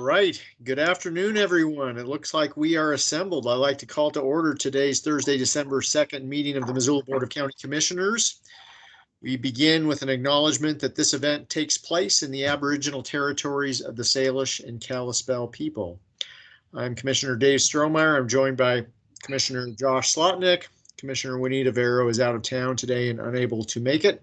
Right. Good afternoon, everyone. It looks like we are assembled. I'd like to call to order today's Thursday, December 2nd meeting of the Missoula Board of County Commissioners. We begin with an acknowledgement that this event takes place in the Aboriginal territories of the Salish and Kalispel people. I'm Commissioner Dave Strohmeyer. I'm joined by Commissioner Josh Slotnick. Commissioner Juanita Vero is out of town today and unable to make it.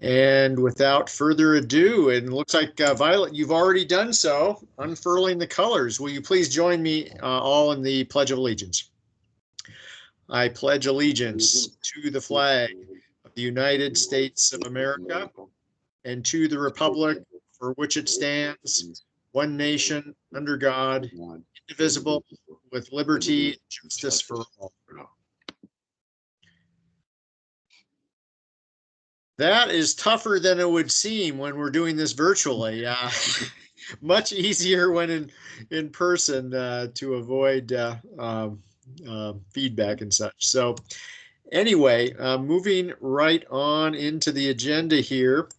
And without further ado, it looks like Violet, you've already done so, unfurling the colors. Will you please join me all in the Pledge of Allegiance? I pledge allegiance to the flag of the United States of America and to the republic for which it stands, one nation, under God, indivisible, with liberty and justice for all. That is tougher than it would seem when we're doing this virtually. Much easier when in person to avoid feedback and such. So anyway, moving right on into the agenda here.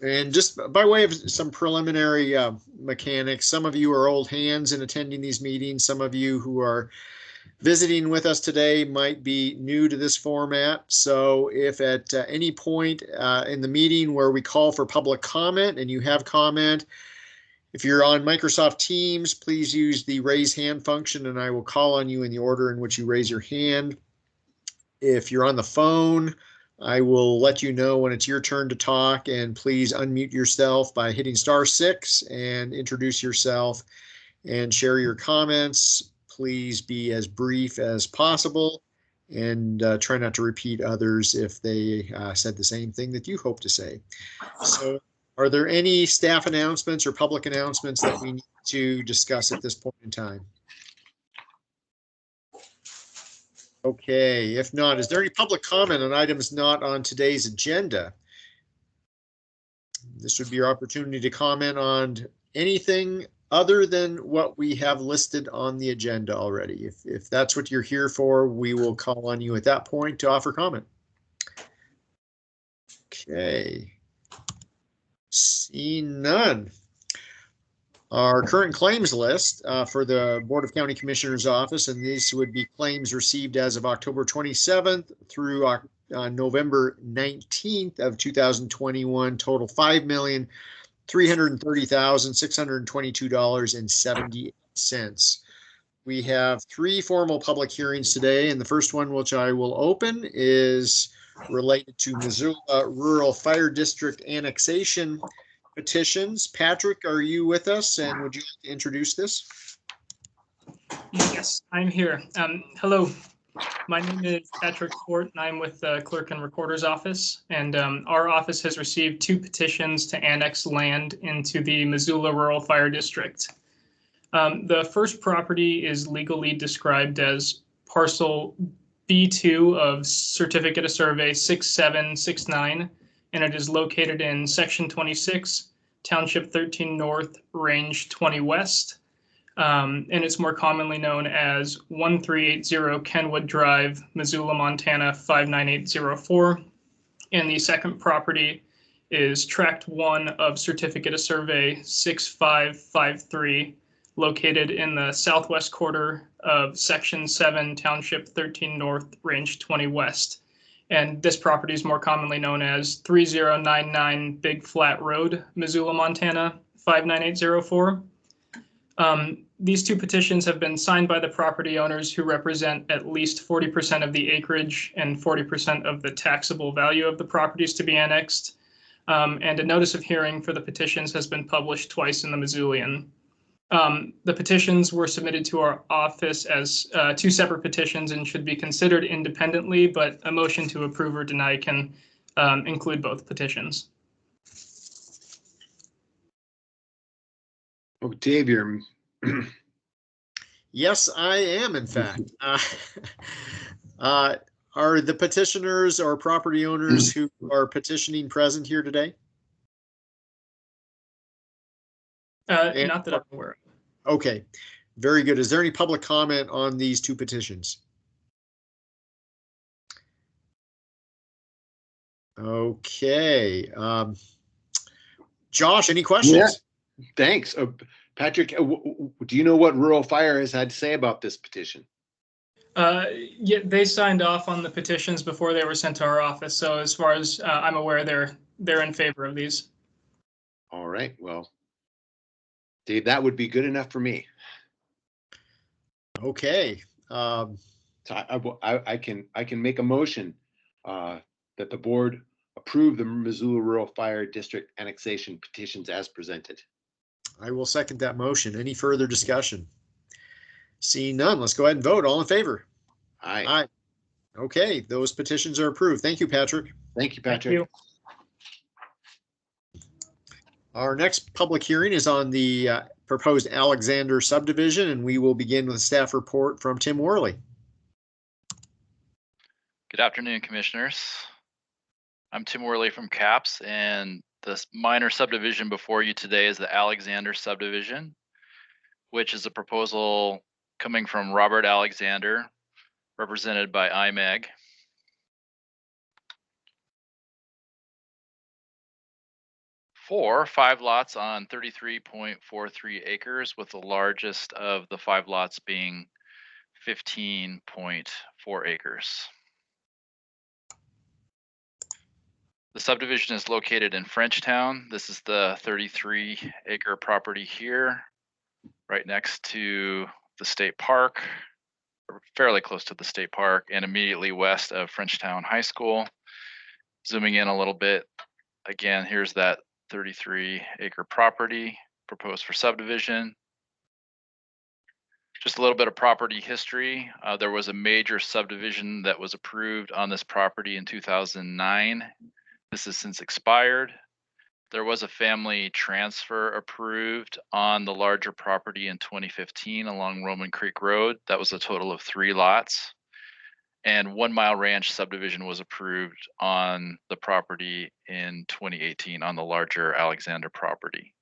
And just by way of some preliminary mechanics, some of you are old hands in attending these meetings. Some of you who are visiting with us today might be new to this format. So if at any point in the meeting where we call for public comment and you have comment, if you're on Microsoft Teams, please use the raise hand function and I will call on you in the order in which you raise your hand. If you're on the phone, I will let you know when it's your turn to talk, and please unmute yourself by hitting *6 and introduce yourself and share your comments. Please be as brief as possible and try not to repeat others if they said the same thing that you hope to say. So are there any staff announcements or public announcements that we need to discuss at this point in time? Okay, if not, is there any public comment on items not on today's agenda? This would be your opportunity to comment on anything other than what we have listed on the agenda already. If that's what you're here for, we will call on you at that point to offer comment. Okay. Seeing none. Our current claims list for the Board of County Commissioners Office, and these would be claims received as of October 27th through November 19th of 2021, total $5,330,622.78. We have 3 formal public hearings today, and the first one, which I will open, is related to Missoula Rural Fire District annexation petitions. Patrick, are you with us, and would you like to introduce this? Yes, I'm here. Hello, my name is Patrick Fort, and I'm with the Clerk and Recorder's Office. And our office has received 2 petitions to annex land into the Missoula Rural Fire District. The first property is legally described as parcel B2 of Certificate of Survey 6769. And it is located in Section 26, Township 13 North, Range 20 West. And it's more commonly known as 1380 Kenwood Drive, Missoula, Montana 59804. And the second property is Tract 1 of Certificate of Survey 6553, located in the southwest quarter of Section 7, Township 13 North, Range 20 West. And this property is more commonly known as 3099 Big Flat Road, Missoula, Montana 59804. These 2 petitions have been signed by the property owners who represent at least 40% of the acreage and 40% of the taxable value of the properties to be annexed. And a notice of hearing for the petitions has been published twice in the Missoulian. The petitions were submitted to our office as 2 separate petitions and should be considered independently, but a motion to approve or deny can include both petitions. Oh, Dave, you're... Yes, I am, in fact. Are the petitioners or property owners who are petitioning present here today? Not that I'm aware of. Okay, very good. Is there any public comment on these 2 petitions? Okay. Josh, any questions? Yeah, thanks. Patrick, do you know what Rural Fire has had to say about this petition? Yeah, they signed off on the petitions before they were sent to our office. So as far as I'm aware, they're in favor of these. All right, well, Dave, that would be good enough for me. Okay. So I can make a motion that the board approve the Missoula Rural Fire District annexation petitions as presented. I will second that motion. Any further discussion? Seeing none, let's go ahead and vote. All in favor? Aye. Aye. Okay, those petitions are approved. Thank you, Patrick. Thank you, Thank Patrick. you. Our next public hearing is on the proposed Alexander subdivision, and we will begin with a staff report from Tim Worley. Good afternoon, commissioners. I'm Tim Worley from CAPS, and this minor subdivision before you today is the Alexander subdivision, which is a proposal coming from Robert Alexander, represented by IMEG. For 5 lots on 33.43 acres, with the largest of the 5 lots being 15.4 acres. The subdivision is located in Frenchtown. This is the 33-acre property here, right next to the state park, or fairly close to the state park, and immediately west of Frenchtown High School. Zooming in a little bit, again, here's that 33-acre property proposed for subdivision. Just a little bit of property history. There was a major subdivision that was approved on this property in 2009. This has since expired. There was a family transfer approved on the larger property in 2015 along Roman Creek Road. That was a total of 3 lots. And 1 Mile Ranch subdivision was approved on the property in 2018 on the larger Alexander property.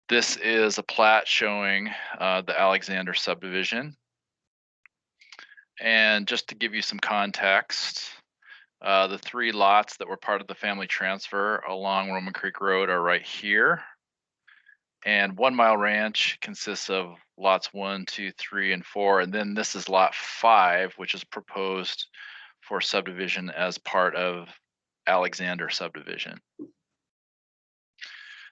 This is a plat showing the Alexander subdivision. And just to give you some context, the 3 lots that were part of the family transfer along Roman Creek Road are right here. And 1 Mile Ranch consists of lots 1, 2, 3, and 4. And then this is lot 5, which is proposed for subdivision as part of Alexander subdivision.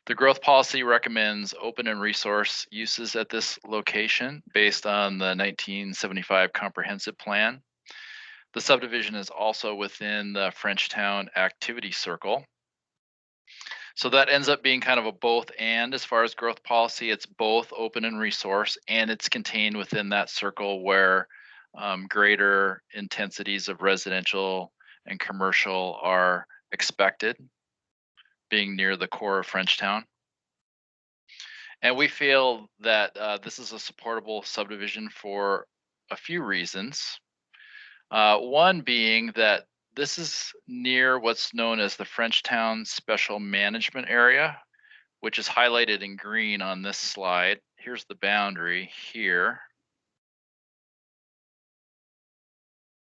The growth policy recommends open and resource uses at this location based on the 1975 comprehensive plan. The subdivision is also within the Frenchtown activity circle. So that ends up being kind of a both and as far as growth policy. It's both open and resource, and it's contained within that circle where greater intensities of residential and commercial are expected, being near the core of Frenchtown. And we feel that this is a supportable subdivision for a few reasons. One being that this is near what's known as the Frenchtown Special Management Area, which is highlighted in green on this slide. Here's the boundary here.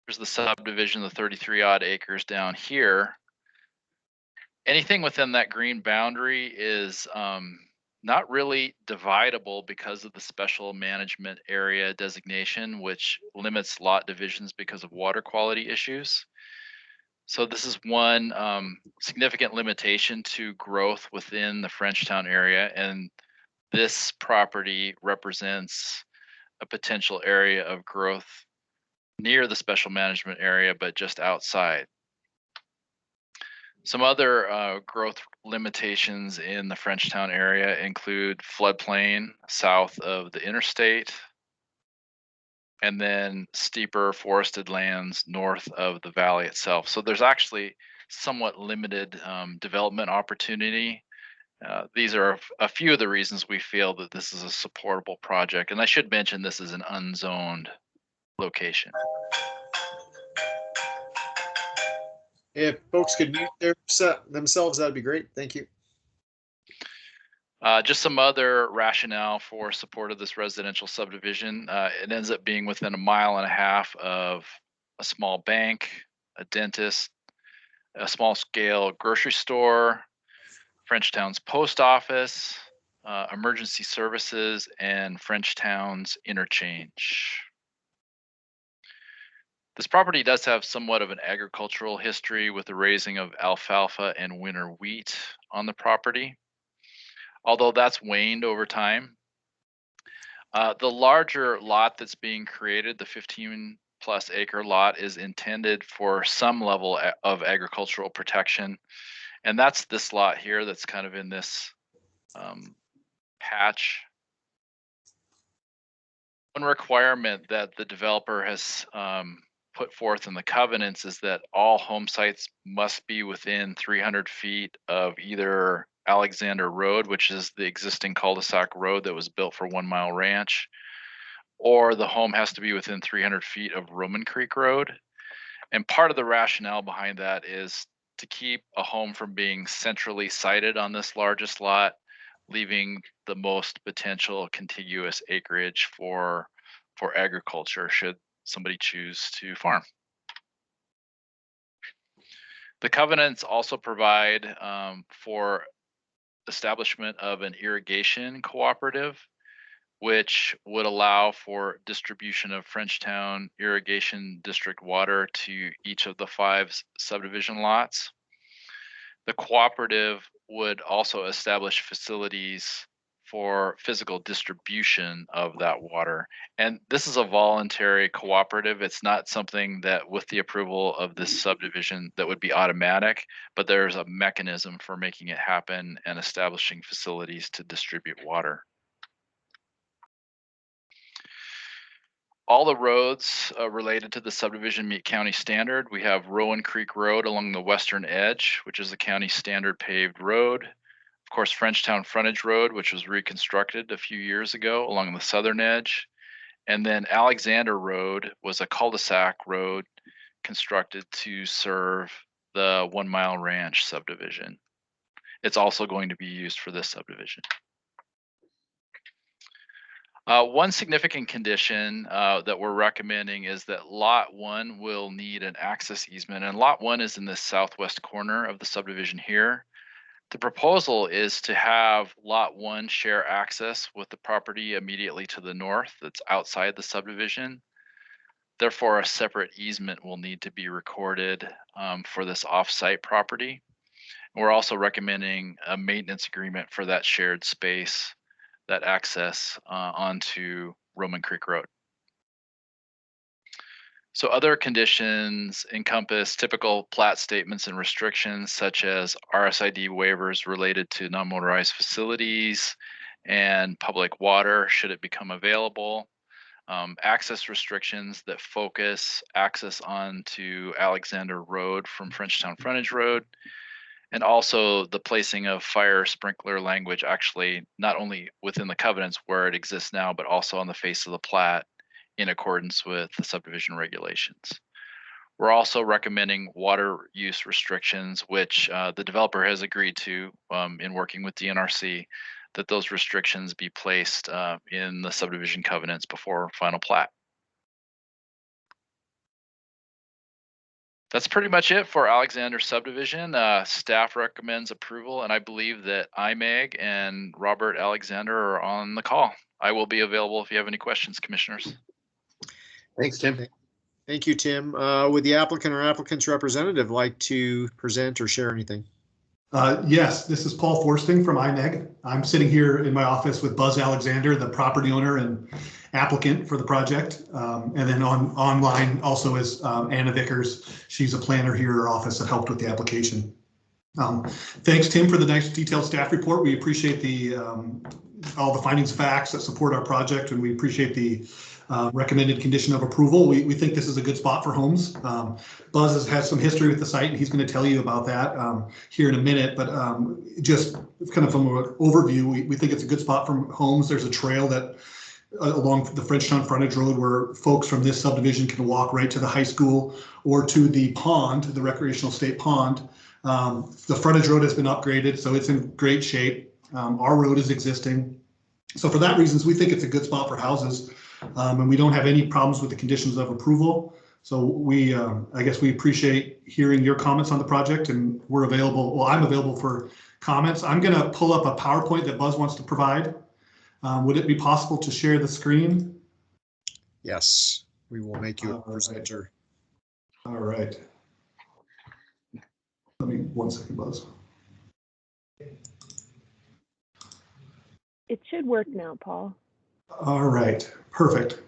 Here's the subdivision, the 33 odd acres down here. Anything within that green boundary is not really dividable because of the special management area designation, which limits lot divisions because of water quality issues. So this is one significant limitation to growth within the Frenchtown area, and this property represents a potential area of growth near the special management area, but just outside. Some other growth limitations in the Frenchtown area include floodplain south of the interstate, and then steeper forested lands north of the valley itself. So there's actually somewhat limited development opportunity. These are a few of the reasons we feel that this is a supportable project. And I should mention this is an unzoned location. If folks could mute themselves, that'd be great. Thank you. Just some other rationale for support of this residential subdivision. It ends up being within 1.5 miles of a small bank, a dentist, a small scale grocery store, Frenchtown's post office, emergency services, and Frenchtown's interchange. This property does have somewhat of an agricultural history with the raising of alfalfa and winter wheat on the property, although that's waned over time. The larger lot that's being created, the 15+ acre lot, is intended for some level of agricultural protection. And that's this lot here that's kind of in this patch. One requirement that the developer has put forth in the covenants is that all home sites must be within 300 feet of either Alexander Road, which is the existing cul-de-sac road that was built for 1 Mile Ranch, or the home has to be within 300 feet of Roman Creek Road. And part of the rationale behind that is to keep a home from being centrally sited on this largest lot, leaving the most potential contiguous acreage for agriculture should somebody choose to farm. The covenants also provide for establishment of an irrigation cooperative, which would allow for distribution of Frenchtown Irrigation District water to each of the 5 subdivision lots. The cooperative would also establish facilities for physical distribution of that water. And this is a voluntary cooperative. It's not something that with the approval of this subdivision that would be automatic, but there's a mechanism for making it happen and establishing facilities to distribute water. All the roads related to the subdivision meet county standard. We have Rowan Creek Road along the western edge, which is a county standard paved road. Of course, Frenchtown Frontage Road, which was reconstructed a few years ago along the southern edge. And then Alexander Road was a cul-de-sac road constructed to serve the 1 Mile Ranch subdivision. It's also going to be used for this subdivision. One significant condition that we're recommending is that Lot 1 will need an access easement, and Lot 1 is in the southwest corner of the subdivision here. The proposal is to have Lot 1 share access with the property immediately to the north that's outside the subdivision. Therefore, a separate easement will need to be recorded for this off-site property. We're also recommending a maintenance agreement for that shared space, that access onto Roman Creek Road. So other conditions encompass typical plat statements and restrictions such as RSID waivers related to non-motorized facilities and public water should it become available. Access restrictions that focus access onto Alexander Road from Frenchtown Frontage Road. And also the placing of fire sprinkler language actually not only within the covenants where it exists now, but also on the face of the plat in accordance with the subdivision regulations. We're also recommending water use restrictions, which the developer has agreed to in working with DNRC, that those restrictions be placed in the subdivision covenants before final plat. That's pretty much it for Alexander subdivision. Staff recommends approval, and I believe that IMEG and Robert Alexander are on the call. I will be available if you have any questions, commissioners. Thanks, Tim. Thank you, Tim. Would the applicant or applicant's representative like to present or share anything? Yes, this is Paul Forsting from IMEG. I'm sitting here in my office with Buzz Alexander, the property owner and applicant for the project. And then online also is Anna Vickers. She's a planner here at our office that helped with the application. Thanks, Tim, for the nice detailed staff report. We appreciate the all the findings, facts that support our project, and we appreciate the recommended condition of approval. We think this is a good spot for homes. Buzz has some history with the site, and he's going to tell you about that here in a minute. But just kind of from an overview, we think it's a good spot for homes. There's a trail that along the Frenchtown Frontage Road where folks from this subdivision can walk right to the high school or to the pond, the recreational state pond. The frontage road has been upgraded, so it's in great shape. Our road is existing. So for that reasons, we think it's a good spot for houses. And we don't have any problems with the conditions of approval. So we, I guess we appreciate hearing your comments on the project, and we're available. Well, I'm available for comments. I'm going to pull up a PowerPoint that Buzz wants to provide. Would it be possible to share the screen? Yes, we will make you a presenter. All right. Let me, 1 second, Buzz. It should work now, Paul. All right, perfect.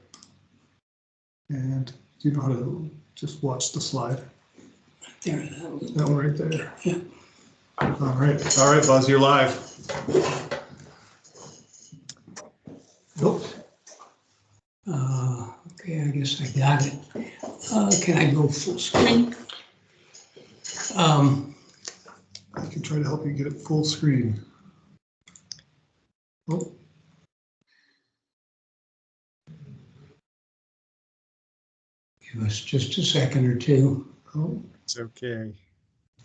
And do you know how to just watch the slide? There. That one right there. Yeah. All right, Buzz, you're live. Nope. Okay, I guess I got it. Can I go full screen? I can try to help you get it full screen. Oh. Give us just a second or two. Oh. It's okay.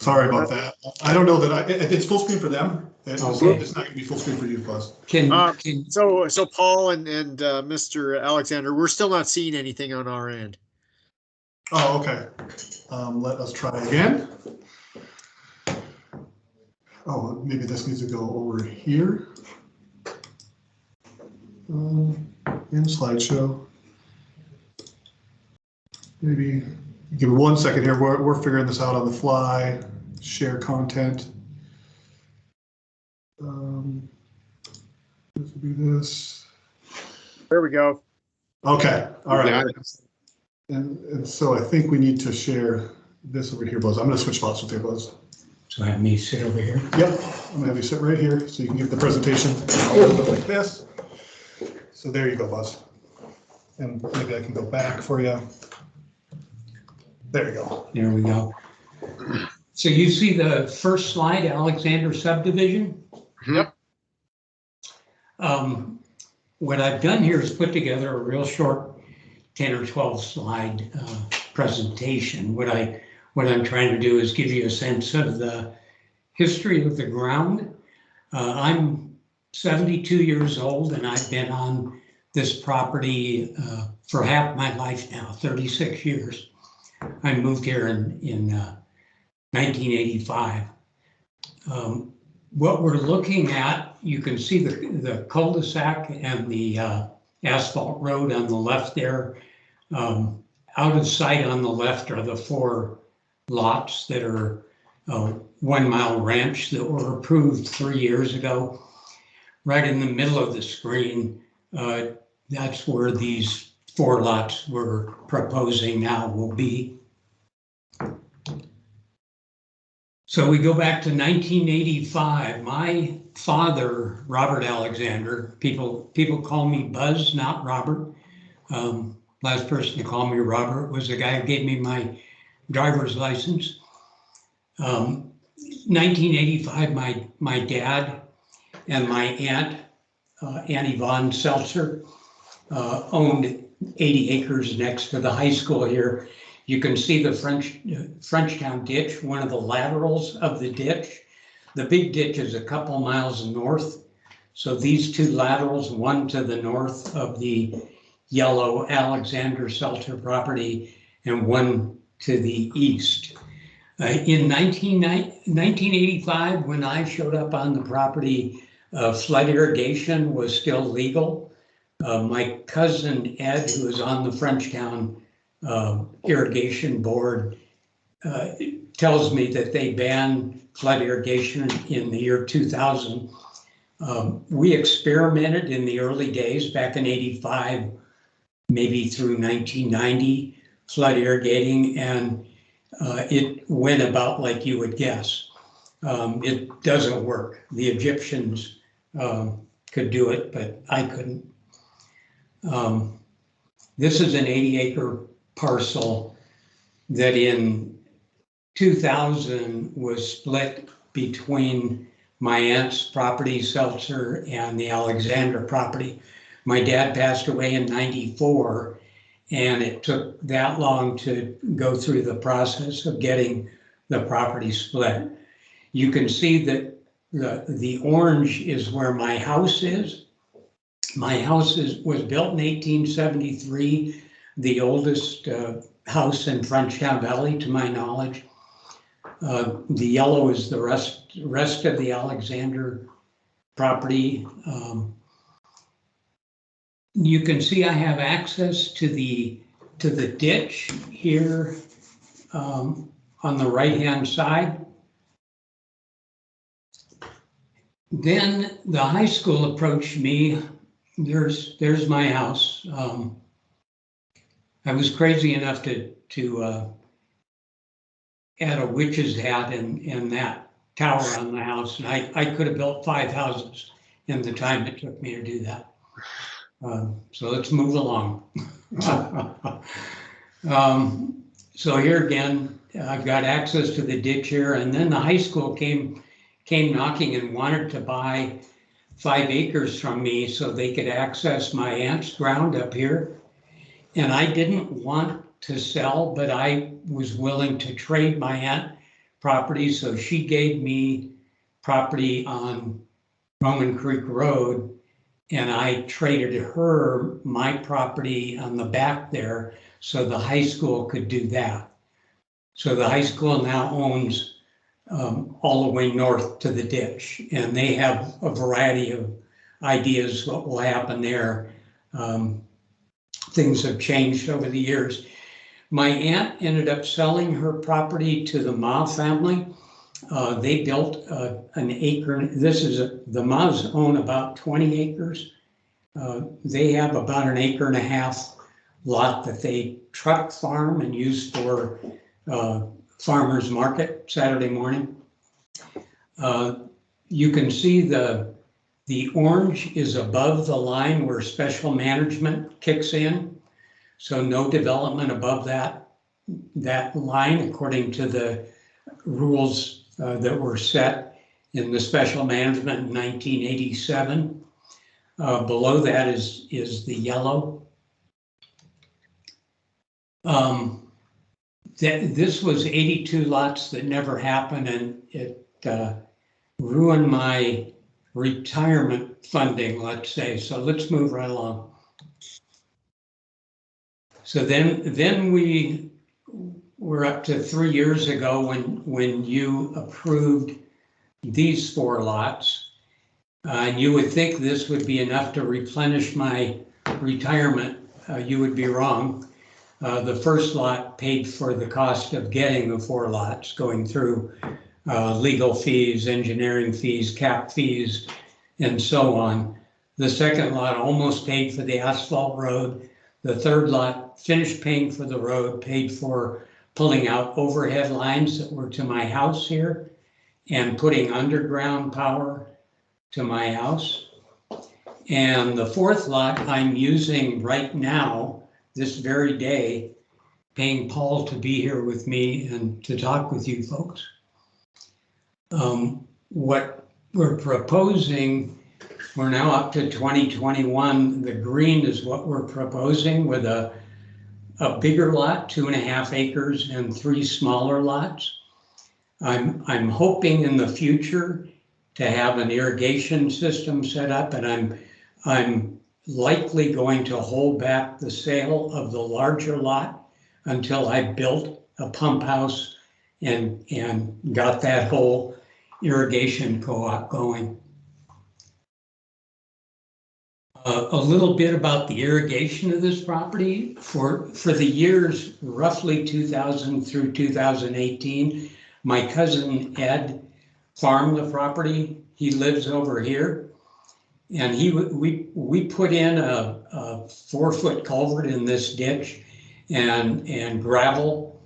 Sorry about that. I don't know that it's full screen for them. It's Okay. not going to be full screen for you, Buzz. Can So Paul and Mr. Alexander, we're still not seeing anything on our end. Oh, okay. Let us try again. Oh, maybe this needs to go over here. In slideshow. Maybe give me 1 second here. We're figuring this out on the fly. Share content. This will be this. There we go. Okay. All right. Yeah. And so I think we need to share this over here, Buzz. I'm going to switch spots with you, Buzz. so have me sit over here. Yep. I'm going to have you sit right here so you can get the presentation. I'll do it like this. So there you go, Buzz. And maybe I can go back for you. There you go. There we go. So you see the first slide, Alexander Subdivision? Yep. What I've done here is put together a real short 10 or 12 slide presentation. What I'm trying to do is give you a sense of the history of the ground. I'm 72 years old and I've been on this property for half my life now, 36 years. I moved here in 1985. What we're looking at, you can see the cul-de-sac and the asphalt road on the left there. Out of sight on the left are the 4 lots that are 1 Mile Ranch that were approved 3 years ago. Right in the middle of the screen, that's where these 4 lots we're proposing now will be. So we go back to 1985. My father, Robert Alexander, people call me Buzz, not Robert. Last person to call me Robert was the guy who gave me my driver's license. 1985, my dad and my aunt, Annie Von Seltzer, owned 80 acres next to the high school here. You can see the Frenchtown ditch, one of the laterals of the ditch. The big ditch is a couple miles north. So these 2 laterals, one to the north of the yellow Alexander Seltzer property and one to the east. In 1985, when I showed up on the property, flood irrigation was still legal. My cousin Ed, who is on the Frenchtown irrigation board, tells me that they banned flood irrigation in the year 2000. We experimented in the early days back in 85, maybe through 1990, flood irrigating, and it went about like you would guess. It doesn't work. The Egyptians could do it, but I couldn't. This is an 80-acre parcel that in 2000 was split between my aunt's property, Seltzer, and the Alexander property. My dad passed away in '94, and it took that long to go through the process of getting the property split. You can see that the orange is where my house is. My house was built in 1873, the oldest house in Frenchtown Valley, to my knowledge. The yellow is the rest of the Alexander property. You can see I have access to the ditch here on the right-hand side. Then the high school approached me. There's my house. I was crazy enough to add a witch's hat in that tower on the house, and I could have built 5 houses in the time it took me to do that. So let's move along. So here again, I've got access to the ditch here, and then the high school came knocking and wanted to buy 5 acres from me so they could access my aunt's ground up here. And I didn't want to sell, but I was willing to trade my aunt property. So she gave me property on Roman Creek Road, and I traded her my property on the back there so the high school could do that. So the high school now owns all the way north to the ditch, and they have a variety of ideas what will happen there. Things have changed over the years. My aunt ended up selling her property to the Ma family. They built an acre. The Ma's own about 20 acres. They have about 1.5 acres lot that they truck farm and use for farmers market Saturday morning. You can see the orange is above the line where special management kicks in. So no development above that line according to the rules that were set in the special management in 1987. Below that is the yellow. This was 82 lots that never happened, and it ruined my retirement funding, let's say. So let's move right along. So then we were up to 3 years ago when you approved these 4 lots. And you would think this would be enough to replenish my retirement. You would be wrong. The first lot paid for the cost of getting the 4 lots, going through legal fees, engineering fees, cap fees, and so on. The second lot almost paid for the asphalt road. The third lot finished paying for the road, paid for pulling out overhead lines that were to my house here and putting underground power to my house. And the fourth lot I'm using right now, this very day, paying Paul to be here with me and to talk with you folks. What we're proposing, we're now up to 2021. The green is what we're proposing with a bigger lot, 2.5 acres, and 3 smaller lots. I'm hoping in the future to have an irrigation system set up, and I'm likely going to hold back the sale of the larger lot until I built a pump house and got that whole irrigation co-op going. A little bit about the irrigation of this property. For the years roughly 2000 through 2018, my cousin Ed farmed the property. He lives over here, and we put in a 4-foot culvert in this ditch and gravel,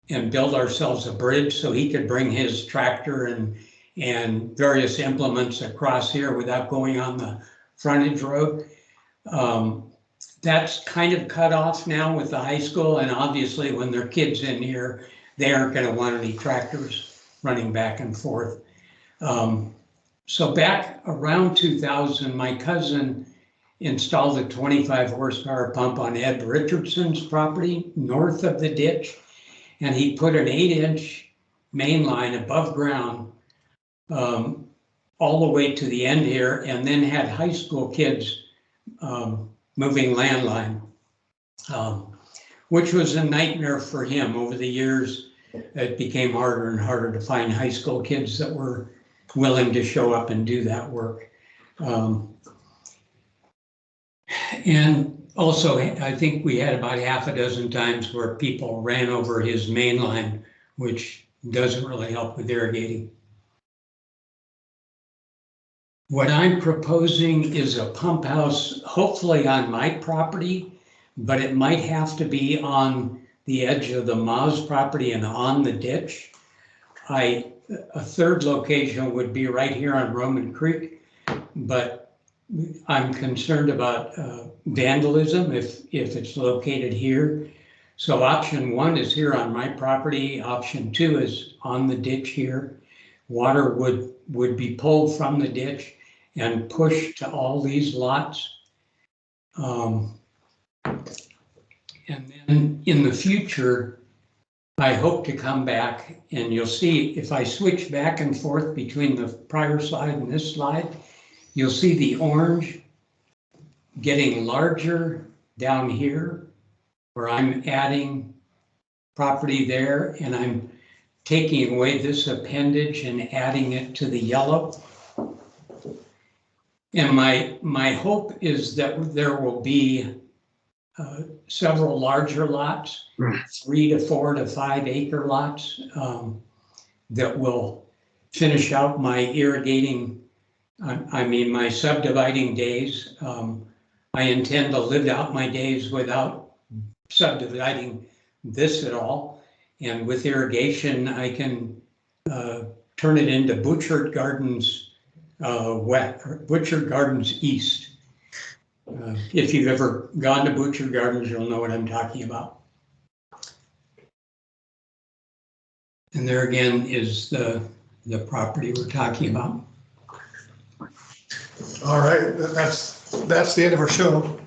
and built ourselves a bridge so he could bring his tractor and various implements across here without going on the frontage road. That's kind of cut off now with the high school, and obviously when there are kids in here, they aren't going to want any tractors running back and forth. So back around 2000, my cousin installed a 25 horsepower pump on Ed Richardson's property north of the ditch, and he put an 8-inch main line above ground all the way to the end here, and then had high school kids moving landline, which was a nightmare for him over the years. it became harder and harder to find high school kids that were willing to show up and do that work. And also, I think we had about half a dozen times where people ran over his main line, which doesn't really help with irrigating. What I'm proposing is a pump house, hopefully on my property, but it might have to be on the edge of the Ma's property and on the ditch. A third location would be right here on Roman Creek, but I'm concerned about vandalism if it's located here. So option 1 is here on my property. Option 2 is on the ditch here. Water would be pulled from the ditch and pushed to all these lots. And then in the future, I hope to come back, and you'll see if I switch back and forth between the prior slide and this slide, you'll see the orange getting larger down here where I'm adding property there, and I'm taking away this appendage and adding it to the yellow. And my hope is that there will be several larger lots, 3 to 4 to 5 acre lots that will finish out my irrigating, my subdividing days. I intend to live out my days without subdividing this at all. And with irrigation, I can turn it into Butchert Gardens Butchert Gardens East. If you've ever gone to Butchert Gardens, you'll know what I'm talking about. And there again is the property we're talking about. All right, that's the end of our show.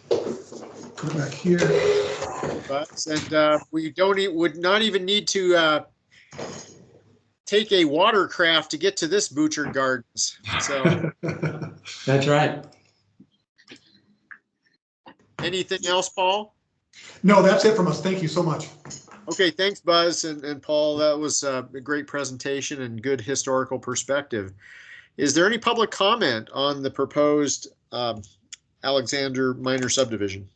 Put it back here. And we would not even need to take a watercraft to get to this Butchert Gardens. So that's right. Anything else, Paul? No, that's it from us. Thank you so much. Okay, thanks, Buzz and Paul. That was a great presentation and good historical perspective. Is there any public comment on the proposed Alexander minor subdivision?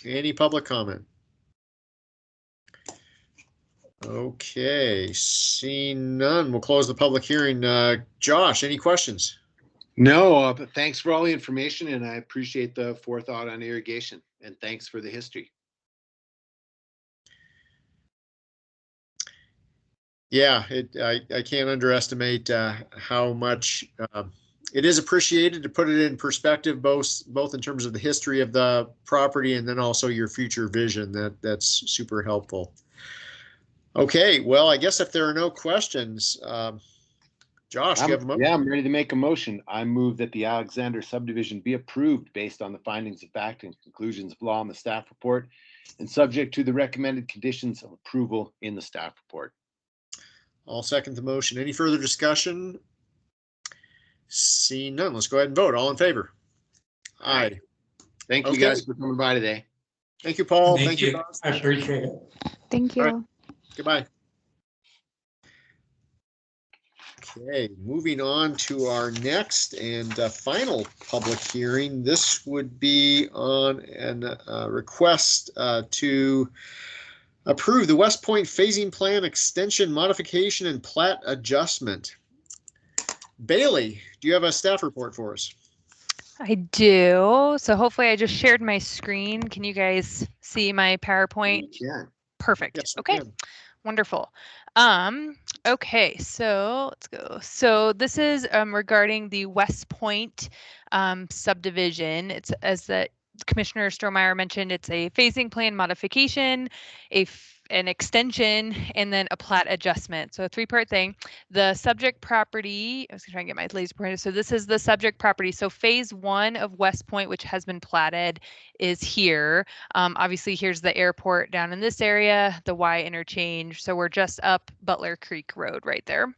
Any public comment? Okay, seeing none, we'll close the public hearing. Josh, any questions? No, but thanks for all the information, and I appreciate the forethought on irrigation, and thanks for the history. Yeah, I can't underestimate how much it is appreciated to put it in perspective, both in terms of the history of the property and then also your future vision. That's super helpful. Okay, well, I guess if there are no questions, Josh, you have a motion? Yeah, I'm ready to make a motion. I move that the Alexander subdivision be approved based on the findings of fact and conclusions of law in the staff report and subject to the recommended conditions of approval in the staff report. I'll second the motion. Any further discussion? Seeing none, let's go ahead and vote. All in favor? Aye. Thank you guys for coming by today. Thank you, Paul. Thank you. Buzz. I appreciate it. Thank you. All right. Goodbye. Okay, moving on to our next and final public hearing. This would be on a request to approve the West Point Phasing Plan Extension Modification and Plat Adjustment. Bailey, do you have a staff report for us? I do. So hopefully I just shared my screen. Can you guys see my PowerPoint? Yeah. Perfect. Yes, okay. Wonderful. Okay, so let's go. So this is regarding the West Point subdivision. It's, as the Commissioner Strohmeyer mentioned, it's a phasing plan modification, an extension, and then a plat adjustment. So a 3-part thing. The subject property, I was gonna try and get my laser pointer. So this is the subject property. So phase 1 of West Point, which has been platted, is here. Obviously here's the airport down in this area, the Y interchange. So we're just up Butler Creek Road right there.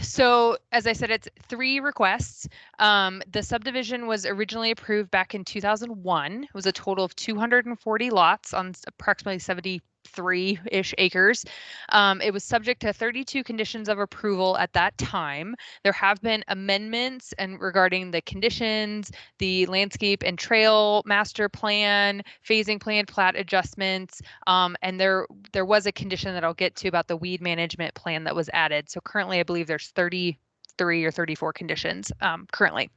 So as I said, it's 3 requests. The subdivision was originally approved back in 2001. It was a total of 240 lots on approximately 73-ish acres. It was subject to 32 conditions of approval at that time. There have been amendments and regarding the conditions, the landscape and trail master plan, phasing plan, plat adjustments, and there was a condition that I'll get to about the weed management plan that was added. So currently, I believe there's 33 or 34 conditions currently.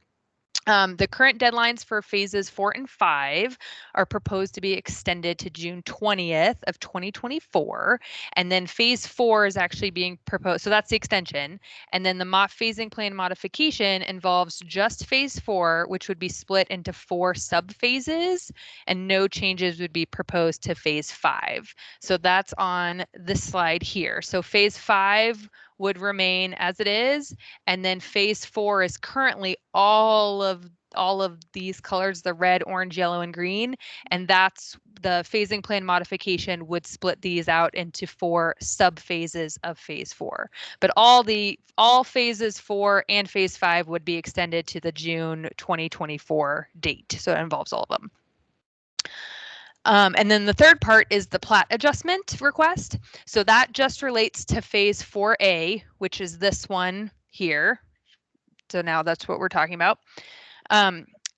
The current deadlines for phases 4 and 5 are proposed to be extended to June 20th of 2024. And then phase 4 is actually being proposed. So that's the extension. And then the phasing plan modification involves just phase 4, which would be split into 4 sub-phases, and no changes would be proposed to phase 5. So that's on this slide here. So phase 5 would remain as it is, and then phase 4 is currently all of these colors, the red, orange, yellow, and green, and that's the phasing plan modification would split these out into 4 sub-phases of phase 4. But all phases 4 and phase 5 would be extended to the June 2024 date, so it involves all of them. And then the third part is the plat adjustment request. So that just relates to phase 4A, which is this one here. So now that's what we're talking about.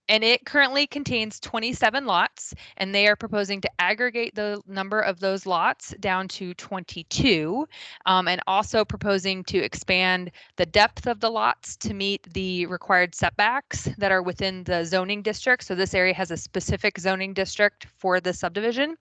And it currently contains 27 lots, and they are proposing to aggregate the number of those lots down to 22, and also proposing to expand the depth of the lots to meet the required setbacks that are within the zoning district. So this area has a specific zoning district for the subdivision.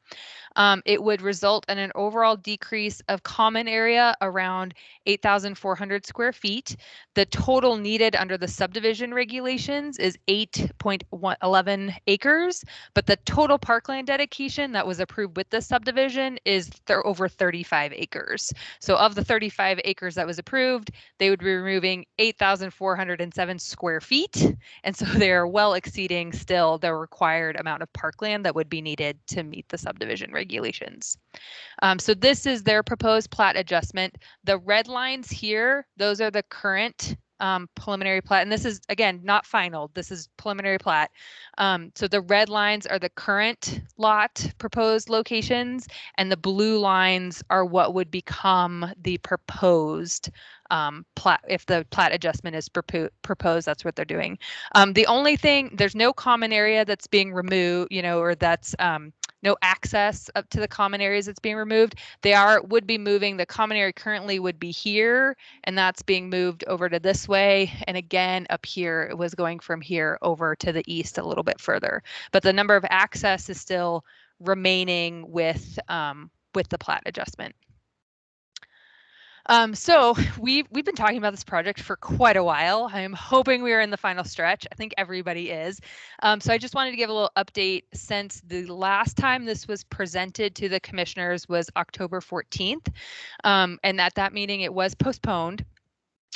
It would result in an overall decrease of common area around 8,400 square feet. The total needed under the subdivision regulations is 8.11 acres, but the total parkland dedication that was approved with the subdivision is over 35 acres. So of the 35 acres that was approved, they would be removing 8,407 square feet. And so they are well exceeding still the required amount of parkland that would be needed to meet the subdivision regulations. So this is their proposed plat adjustment. The red lines here, those are the current preliminary plat, and this is again not final. This is preliminary plat. So the red lines are the current lot proposed locations, and the blue lines are what would become the proposed plat. If the plat adjustment is proposed, that's what they're doing. The only thing, there's no common area that's being removed, or that's no access up to the common areas that's being removed. They would be moving, the common area currently would be here, and that's being moved over to this way. And again, up here, it was going from here over to the east a little bit further. But the number of access is still remaining with the plat adjustment. So we've been talking about this project for quite a while. I'm hoping we are in the final stretch. I think everybody is. So I just wanted to give a little update since the last time this was presented to the commissioners was October 14th. And at that meeting, it was postponed.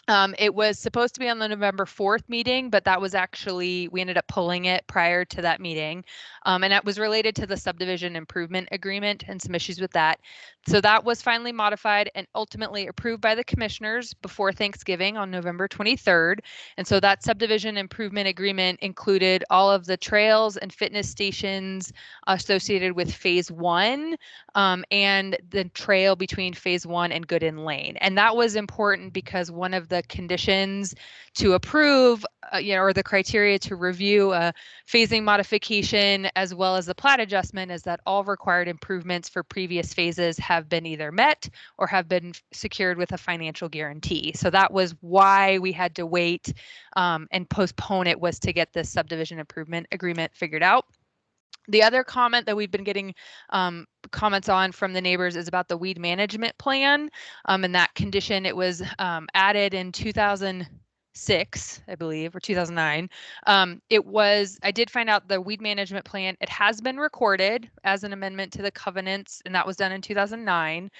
It was supposed to be on the November 4th meeting, but that was actually, we ended up pulling it prior to that meeting. And that was related to the subdivision improvement agreement and some issues with that. So that was finally modified and ultimately approved by the commissioners before Thanksgiving on November 23rd. And so that subdivision improvement agreement included all of the trails and fitness stations associated with phase 1 and the trail between phase 1 and Gooden Lane. And that was important because one of the conditions to approve, or the criteria to review a phasing modification as well as the plat adjustment is that all required improvements for previous phases have been either met or have been secured with a financial guarantee. So that was why we had to wait and postpone it, was to get this subdivision improvement agreement figured out. The other comment that we've been getting comments on from the neighbors is about the weed management plan. And that condition, it was added in 2006, I believe, or 2009. I did find out the weed management plan, it has been recorded as an amendment to the covenants, and that was done in 2009.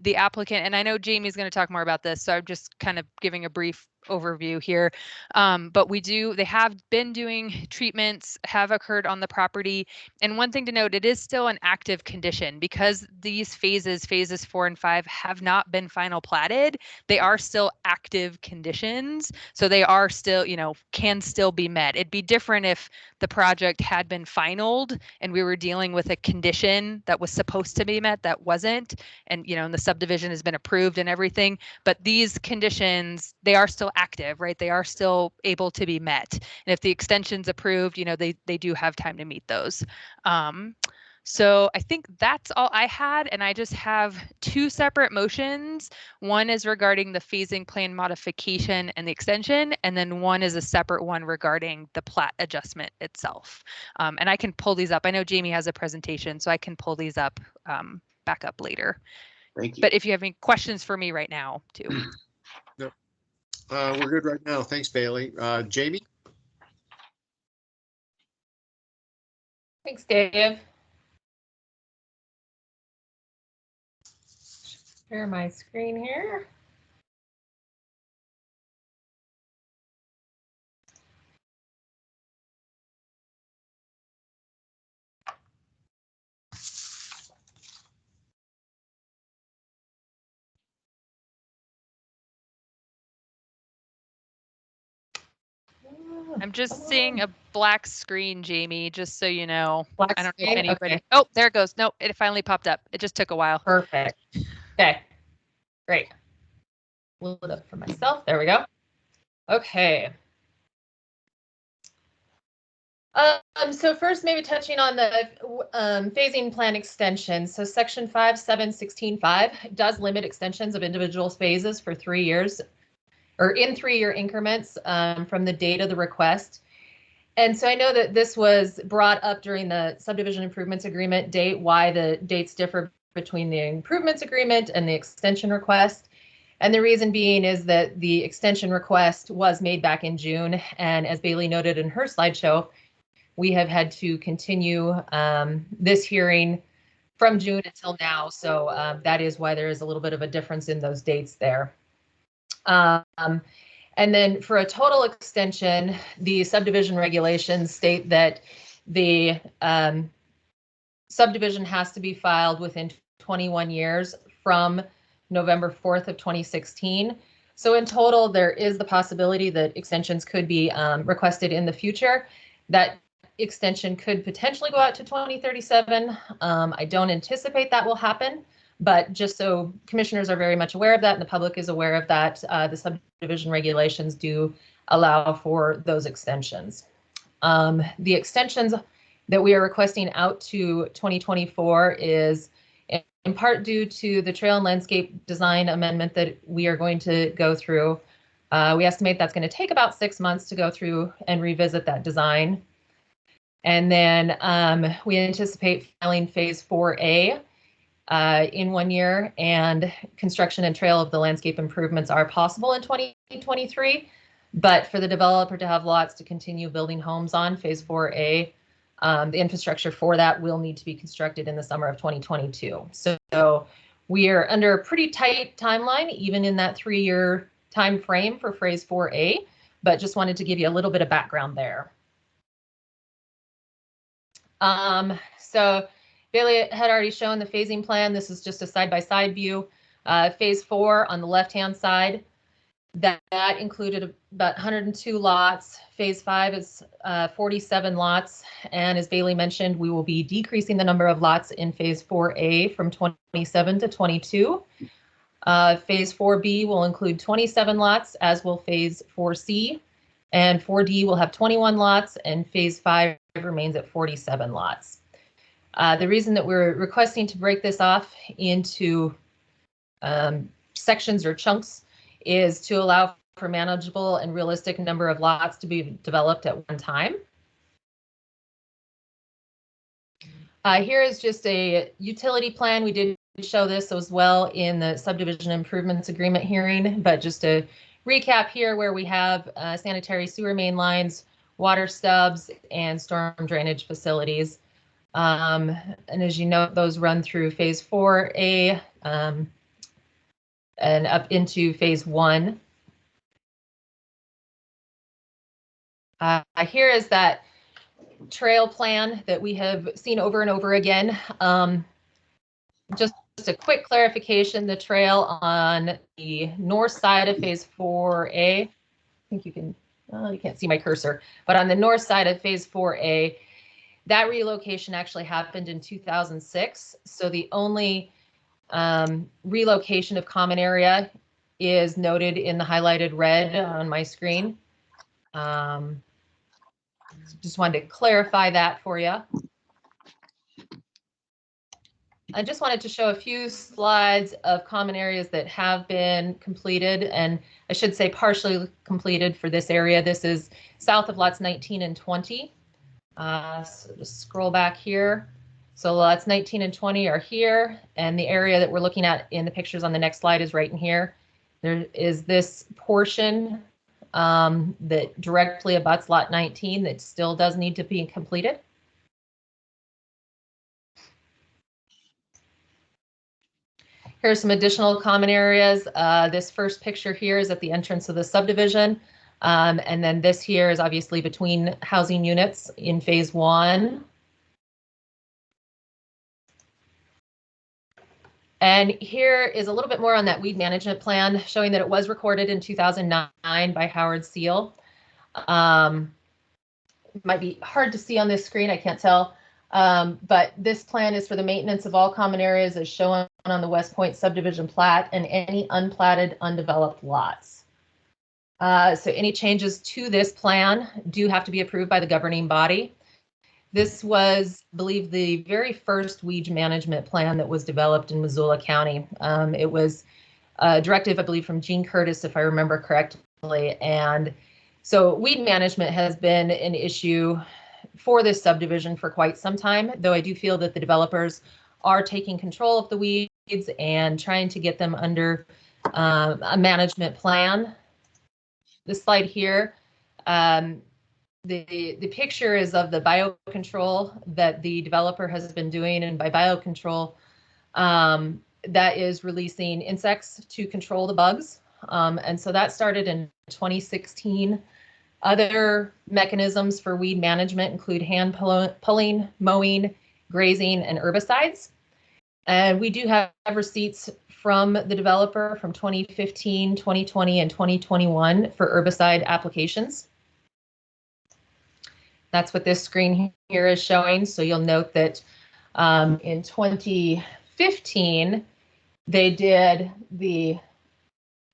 The applicant, and I know Jamie's going to talk more about this, so I'm just kind of giving a brief overview here. But they have been doing treatments, have occurred on the property. And one thing to note, it is still an active condition because these phases 4 and 5, have not been final platted. They are still active conditions. So they are still, can still be met. It'd be different if the project had been finalized and we were dealing with a condition that was supposed to be met that wasn't, and and the subdivision has been approved and everything. But these conditions, they are still active, right? They are still able to be met. And if the extension's approved, they do have time to meet those. So I think that's all I had, and I just have 2 separate motions. One is regarding the phasing plan modification and the extension, and then one is a separate one regarding the plat adjustment itself. And I can pull these up. I know Jamie has a presentation, so I can pull these up back up later. Thank you. But if you have any questions for me right now, too. No, we're good right now. Thanks, Bailey. Jamie? Thanks, Dave. Share my screen here. I'm just seeing a black screen, Jamie, just so you know. Black I don't know screen? if anybody. Okay. Oh, there it goes. Nope, it finally popped up. It just took a while. Perfect. Okay, great. Pull it up for myself. There we go. Okay. So first, maybe touching on the phasing plan extension. So section 5.7.16.5 does limit extensions of individual phases for 3 years, or in 3-year increments from the date of the request. And so I know that this was brought up during the subdivision improvements agreement date, why the dates differ between the improvements agreement and the extension request. And the reason being is that the extension request was made back in June. And as Bailey noted in her slideshow, we have had to continue this hearing from June until now. So that is why there is a little bit of a difference in those dates there. And then for a total extension, the subdivision regulations state that the subdivision has to be filed within 21 years from November 4th of 2016. So in total, there is the possibility that extensions could be requested in the future. That extension could potentially go out to 2037. I don't anticipate that will happen. But just so commissioners are very much aware of that and the public is aware of that, the subdivision regulations do allow for those extensions. The extensions that we are requesting out to 2024 is in part due to the trail and landscape design amendment that we are going to go through. We estimate that's going to take about 6 months to go through and revisit that design. And then we anticipate filing phase 4A in 1 year, and construction and trail of the landscape improvements are possible in 2023. But for the developer to have lots to continue building homes on phase 4A, the infrastructure for that will need to be constructed in the summer of 2022. So we are under a pretty tight timeline, even in that 3-year time frame for phase 4A, but just wanted to give you a little bit of background there. So Bailey had already shown the phasing plan. This is just a side-by-side view. Phase 4 on the left-hand side, that included about 102 lots. Phase 5 is 47 lots. And as Bailey mentioned, we will be decreasing the number of lots in phase 4A from 27 to 22. Phase 4B will include 27 lots, as will phase 4C. And 4D will have 21 lots, and phase 5 remains at 47 lots. The reason that we're requesting to break this off into sections or chunks is to allow for manageable and realistic number of lots to be developed at one time. Here is just a utility plan. We did show this as well in the subdivision improvements agreement hearing, but just to recap here where we have sanitary sewer main lines, water stubs, and storm drainage facilities. And as you know, those run through phase 4A and up into phase 1. Here is that trail plan that we have seen over and over again. Just a quick clarification, the trail on the north side of phase 4A, I think you can, you can't see my cursor, but on the north side of phase 4A, that relocation actually happened in 2006. So the only relocation of common area is noted in the highlighted red on my screen. Just wanted to clarify that for you. I just wanted to show a few slides of common areas that have been completed, and I should say partially completed for this area. This is south of lots 19 and 20. So just scroll back here. So lots 19 and 20 are here, and the area that we're looking at in the pictures on the next slide is right in here. There is this portion that directly abuts lot 19 that still does need to be completed. Here's some additional common areas. This first picture here is at the entrance of the subdivision. And then this here is obviously between housing units in phase 1. And here is a little bit more on that weed management plan, showing that it was recorded in 2009 by Howard Seal. It might be hard to see on this screen, I can't tell. But this plan is for the maintenance of all common areas as shown on the West Point subdivision plat and any unplatted undeveloped lots. So any changes to this plan do have to be approved by the governing body. This was, I believe, the very first weed management plan that was developed in Missoula County. It was a directive, I believe, from Gene Curtis, if I remember correctly. And so weed management has been an issue for this subdivision for quite some time, though I do feel that the developers are taking control of the weeds and trying to get them under a management plan. This slide here, the picture is of the biocontrol that the developer has been doing, and by biocontrol, that is releasing insects to control the bugs. And so that started in 2016. Other mechanisms for weed management include hand pulling, mowing, grazing, and herbicides. And we do have receipts from the developer from 2015, 2020, and 2021 for herbicide applications. That's what this screen here is showing. So you'll note that in 2015, they did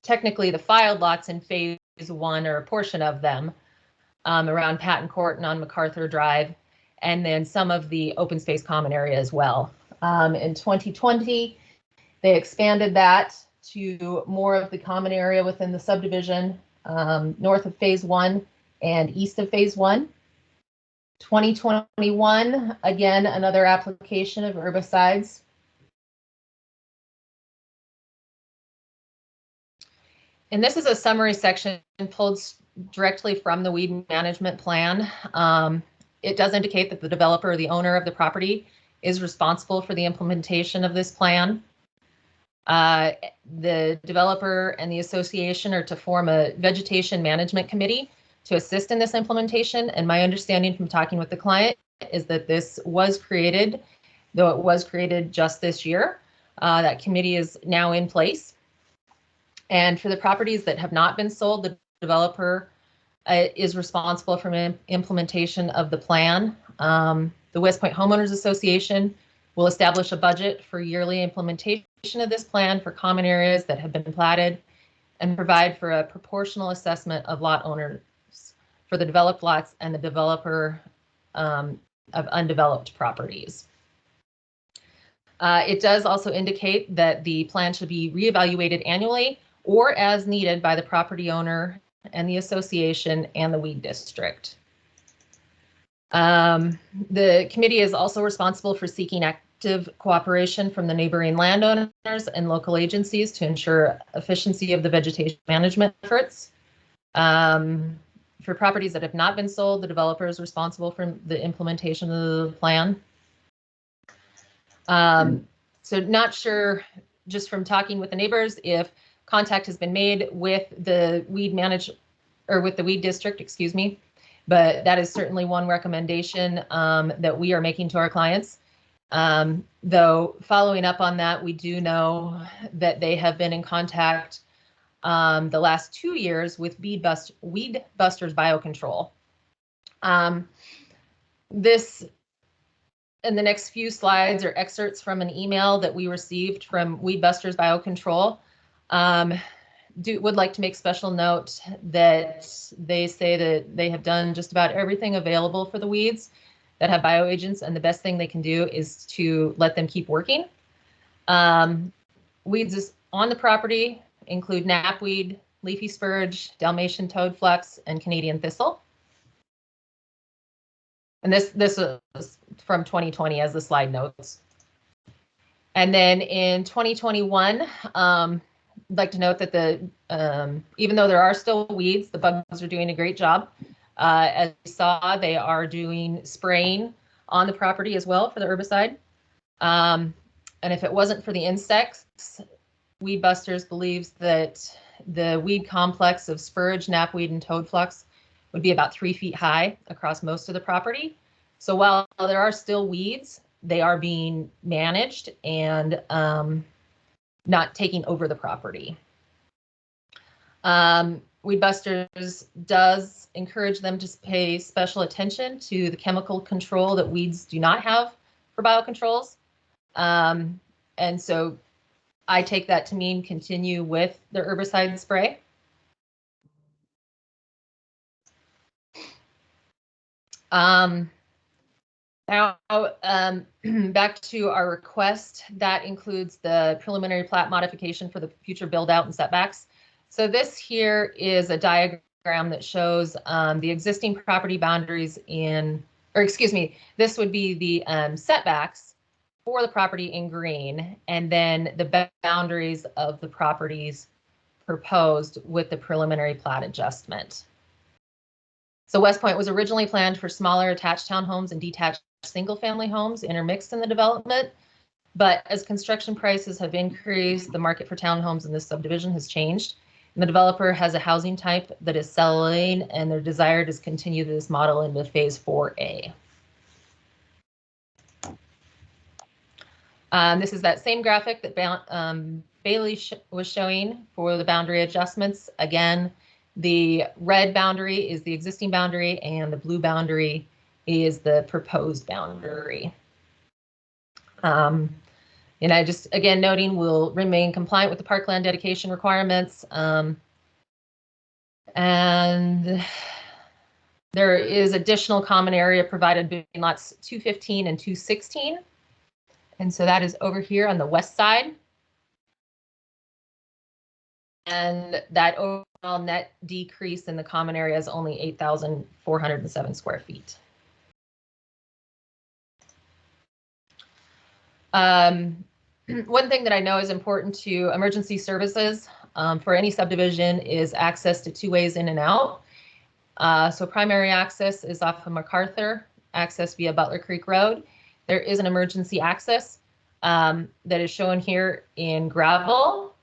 technically the filed lots in phase 1, or a portion of them, around Patton Court and on MacArthur Drive, and then some of the open space common area as well. In 2020, they expanded that to more of the common area within the subdivision, north of phase 1 and east of phase 1. 2021, again, another application of herbicides. And this is a summary section pulled directly from the weed management plan. It does indicate that the developer or the owner of the property is responsible for the implementation of this plan. The developer and the association are to form a vegetation management committee to assist in this implementation. And my understanding from talking with the client is that this was created, though it was created just this year. That committee is now in place. And for the properties that have not been sold, the developer is responsible for implementation of the plan. The West Point Homeowners Association will establish a budget for yearly implementation of this plan for common areas that have been platted and provide for a proportional assessment of lot owners for the developed lots and the developer of undeveloped properties. It does also indicate that the plan should be reevaluated annually or as needed by the property owner and the association and the weed district. The committee is also responsible for seeking active cooperation from the neighboring landowners and local agencies to ensure efficiency of the vegetation management efforts. For properties that have not been sold, the developer is responsible for the implementation of the plan. So not sure, just from talking with the neighbors, if contact has been made with the weed district, excuse me. But that is certainly one recommendation that we are making to our clients. Though following up on that, we do know that they have been in contact the last 2 years with Weed Busters Biocontrol. This, in the next few slides, are excerpts from an email that we received from Weed Busters Biocontrol. Would like to make special note that they say that they have done just about everything available for the weeds that have bioagents, and the best thing they can do is to let them keep working. Weeds on the property include knapweed, leafy spurge, Dalmatian toadflax, and Canadian thistle. And this was from 2020, as the slide notes. And then in 2021, I'd like to note that even though there are still weeds, the bugs are doing a great job. As we saw, they are doing spraying on the property as well for the herbicide. And if it wasn't for the insects, Weed Busters believes that the weed complex of spurge, knapweed, and toadflax would be about 3 feet high across most of the property. So while there are still weeds, they are being managed and not taking over the property. Weed Busters does encourage them to pay special attention to the chemical control that weeds do not have for biocontrols. And so I take that to mean continue with the herbicide spray. Now, back to our request, that includes the preliminary plat modification for the future build out and setbacks. So this here is a diagram that shows the existing property boundaries this would be the setbacks for the property in green, and then the boundaries of the properties proposed with the preliminary plat adjustment. So West Point was originally planned for smaller attached townhomes and detached single-family homes intermixed in the development, but as construction prices have increased, the market for townhomes in this subdivision has changed. And the developer has a housing type that is selling, and their desire is to continue this model into phase 4A. This is that same graphic that Bailey was showing for the boundary adjustments. Again, the red boundary is the existing boundary, and the blue boundary is the proposed boundary. And I just, again, noting we'll remain compliant with the parkland dedication requirements. And there is additional common area provided between lots 215 and 216. And so that is over here on the west side. And that overall net decrease in the common area is only 8,407 square feet. One thing that I know is important to emergency services for any subdivision is access to 2 ways in and out. So primary access is off of MacArthur, access via Butler Creek Road. There is an emergency access that is shown here in gravel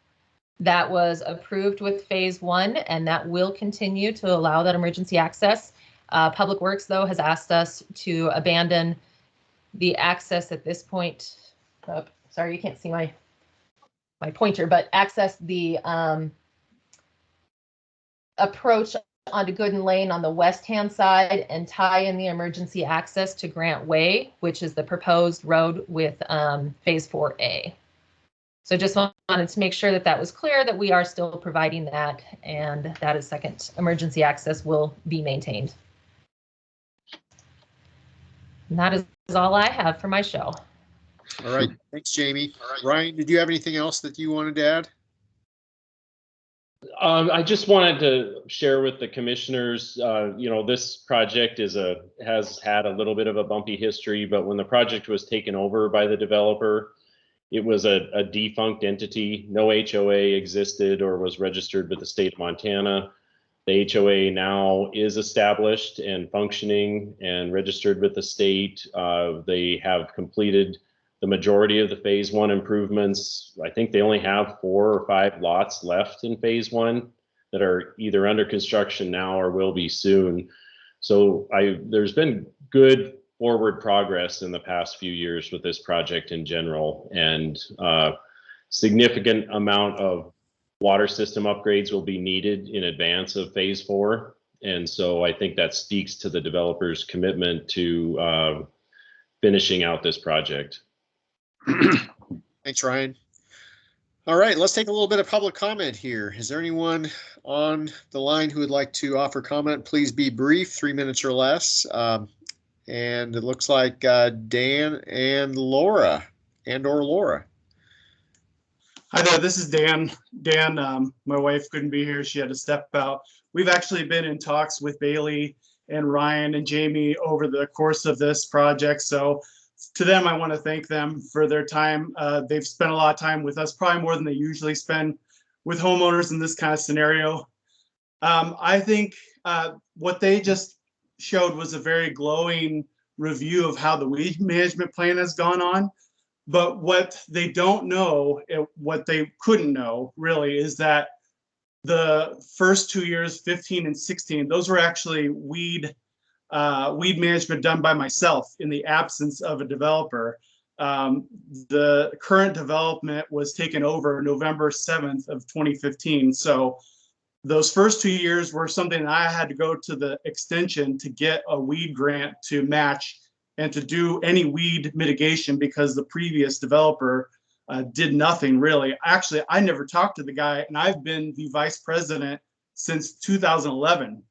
that was approved with phase 1, and that will continue to allow that emergency access. Public Works, though, has asked us to abandon the access at this point. Oh, sorry, you can't see my pointer, but access the approach onto Gooden Lane on the west-hand side and tie in the emergency access to Grant Way, which is the proposed road with phase 4A. So just wanted to make sure that that was clear, that we are still providing that, and that is second emergency access will be maintained. And that is all I have for my show. All right, thanks, Jamie. Ryan, did you have anything else that you wanted to add? I just wanted to share with the commissioners, this project has had a little bit of a bumpy history, but when the project was taken over by the developer, it was a defunct entity. No HOA existed or was registered with the state of Montana. The HOA now is established and functioning and registered with the state. They have completed the majority of the phase 1 improvements. I think they only have 4 or 5 lots left in phase 1 that are either under construction now or will be soon. So there's been good forward progress in the past few years with this project in general, and significant amount of water system upgrades will be needed in advance of phase 4. And so I think that speaks to the developer's commitment to finishing out this project. Thanks, Ryan. All right, let's take a little bit of public comment here. Is there anyone on the line who would like to offer comment? Please be brief, 3 minutes or less. And it looks like Dan and Laura, and/or Laura. Hi there, this is Dan. Dan, my wife couldn't be here. She had to step out. We've actually been in talks with Bailey and Ryan and Jamie over the course of this project. So to them, I want to thank them for their time. They've spent a lot of time with us, probably more than they usually spend with homeowners in this kind of scenario. I think what they just showed was a very glowing review of how the weed management plan has gone on. But what they don't know, what they couldn't know really, is that the first 2 years, 15 and 16, those were actually weed management done by myself in the absence of a developer. The current development was taken over November 7th of 2015. So those first 2 years were something that I had to go to the extension to get a weed grant to match and to do any weed mitigation, because the previous developer did nothing really. Actually, I never talked to the guy, and I've been the vice president since 2011.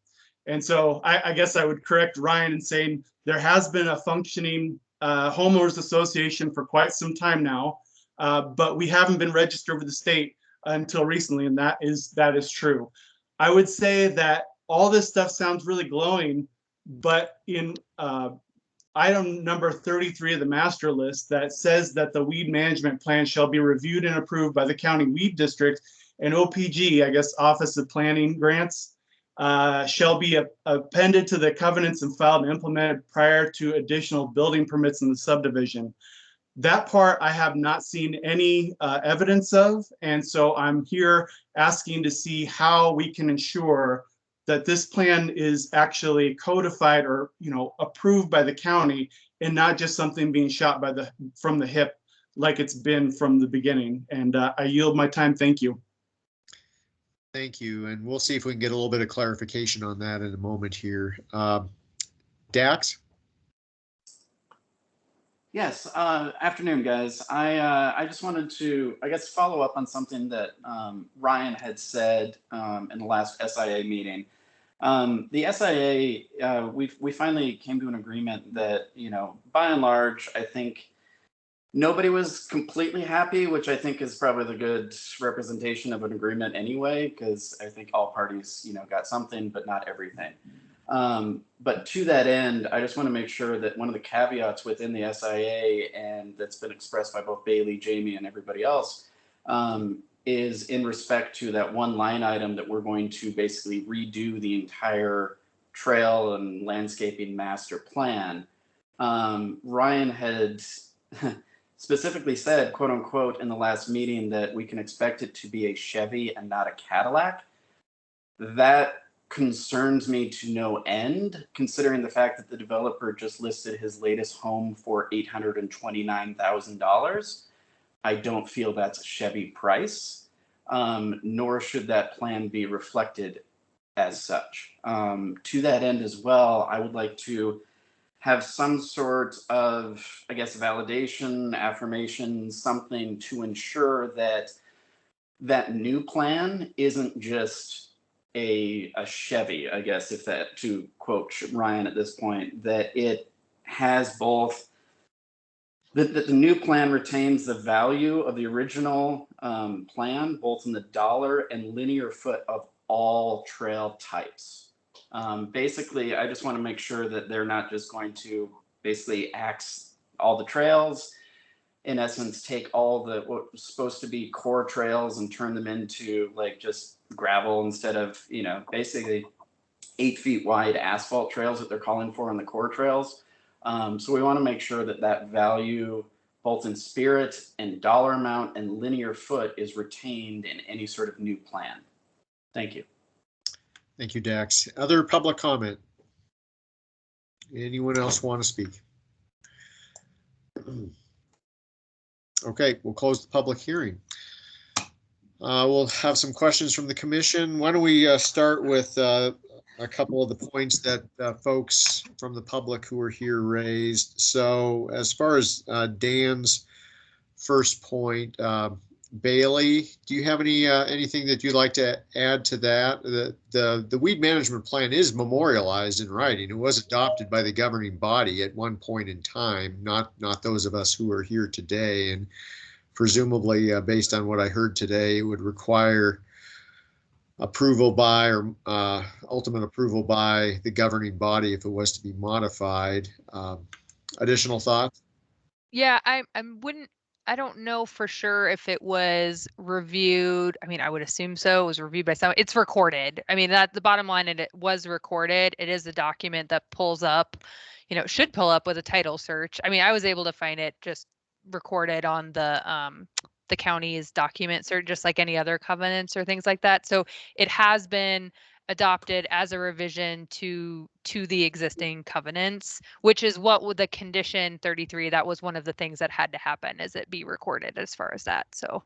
And so I guess I would correct Ryan in saying there has been a functioning homeowners association for quite some time now, but we haven't been registered with the state until recently, and that is true. I would say that all this stuff sounds really glowing, but in item number 33 of the master list that says that the weed management plan shall be reviewed and approved by the county weed district and OPG, I guess Office of Planning Grants, shall be appended to the covenants and filed and implemented prior to additional building permits in the subdivision. That part I have not seen any evidence of, and so I'm here asking to see how we can ensure that this plan is actually codified or, approved by the county, and not just something being shot from the hip like it's been from the beginning. And I yield my time. Thank you. Thank you. And we'll see if we can get a little bit of clarification on that in a moment here. Dax? Yes, afternoon, guys. I just wanted to, follow up on something that Ryan had said in the last SIA meeting. The SIA, we finally came to an agreement that, by and large, I think nobody was completely happy, which I think is probably the good representation of an agreement anyway, because I think all parties, got something, but not everything. But to that end, I just want to make sure that one of the caveats within the SIA, and that's been expressed by both Bailey, Jamie, and everybody else, is in respect to that one line item that we're going to basically redo the entire trail and landscaping master plan. Ryan had specifically said, quote unquote, in the last meeting that we can expect it to be a Chevy and not a Cadillac. That concerns me to no end, considering the fact that the developer just listed his latest home for $829,000. I don't feel that's a Chevy price, nor should that plan be reflected as such. To that end as well, I would like to have some sort of, validation, affirmation, something to ensure that that new plan isn't just a Chevy, if that, to quote Ryan at this point, that it has both, that the new plan retains the value of the original plan, both in the dollar and linear foot of all trail types. Basically, I just want to make sure that they're not just going to basically axe all the trails, in essence, take all the what was supposed to be core trails and turn them into just gravel instead of, basically 8 feet wide asphalt trails that they're calling for on the core trails. So we want to make sure that that value, both in spirit and dollar amount and linear foot, is retained in any sort of new plan. Thank you. Thank you, Dax. Other public comment? Anyone else want to speak? Okay, we'll close the public hearing. We'll have some questions from the commission. Why don't we start with a couple of the points that folks from the public who are here raised. So as far as Dan's first point, Bailey, do you have anything that you'd like to add to that? The weed management plan is memorialized in writing. It was adopted by the governing body at one point in time, not those of us who are here today. And presumably, based on what I heard today, it would require approval by or ultimate approval by the governing body if it was to be modified. Additional thoughts? Yeah, I don't know for sure if it was reviewed. I mean, I would assume so. It was reviewed by someone. It's recorded. I mean, the bottom line, it was recorded. It is a document that pulls up, it should pull up with a title search. I mean, I was able to find it just recorded on the county's document search, just like any other covenants or things like that. So it has been adopted as a revision to the existing covenants, which is what with the condition 33, that was one of the things that had to happen, is it be recorded as far as that. So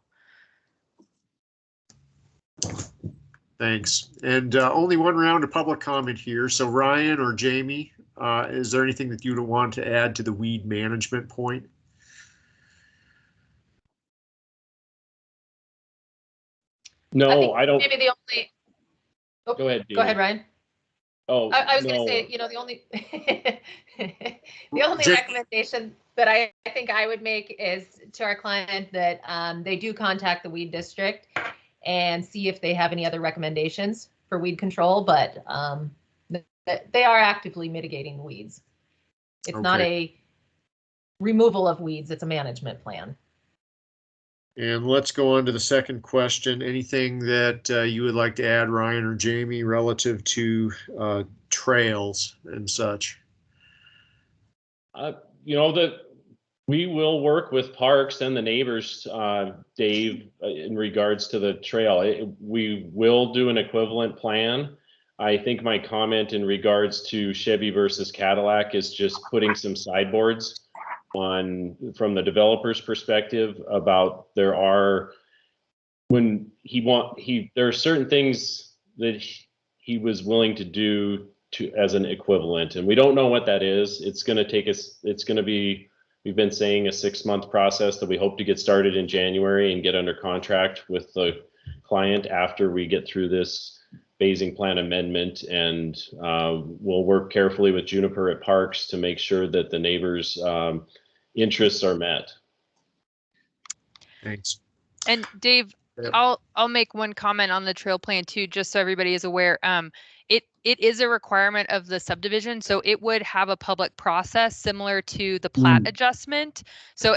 Thanks. And only one round of public comment here. So Ryan or Jamie, is there anything that you would want to add to the weed management point? No, I don't. Maybe the only. Oh, Go ahead. Go ahead, Ryan. Oh, I was no. going to say, the only the only recommendation that I think I would make is to our client that they do contact the weed district and see if they have any other recommendations for weed control, but they are actively mitigating the weeds. It's not a removal of weeds, it's a management plan. And let's go on to the second question. Anything that you would like to add, Ryan or Jamie, relative to trails and such? That we will work with parks and the neighbors, Dave, in regards to the trail. We will do an equivalent plan. I think my comment in regards to Chevy versus Cadillac is just putting some sideboards on from the developer's perspective about there are certain things that he was willing to do as an equivalent, and we don't know what that is. It's going to take us, we've been saying a 6-month process that we hope to get started in January and get under contract with the client after we get through this phasing plan amendment, and we'll work carefully with Juniper at Parks to make sure that the neighbors' interests are met. Thanks. And Dave, I'll make one comment on the trail plan too, just so everybody is aware. It is a requirement of the subdivision, so it would have a public process similar to the plat adjustment. So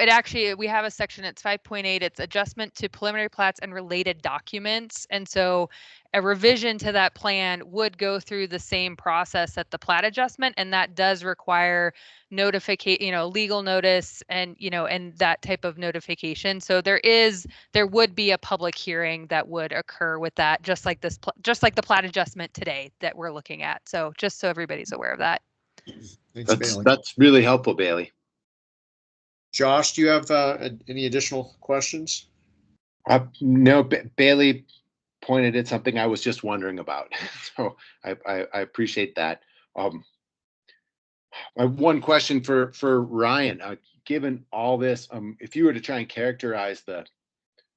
we have a section, it's 5.8, it's adjustment to preliminary plats and related documents. And so a revision to that plan would go through the same process at the plat adjustment, and that does require legal notice and and that type of notification. So there would be a public hearing that would occur with that, just like the plat adjustment today that we're looking at. So just so everybody's aware of that. Thanks, Bailey. That's really helpful, Bailey. Josh, do you have any additional questions? No, Bailey pointed at something I was just wondering about. So I appreciate that. I have one question for Ryan. Given all this, if you were to try and characterize the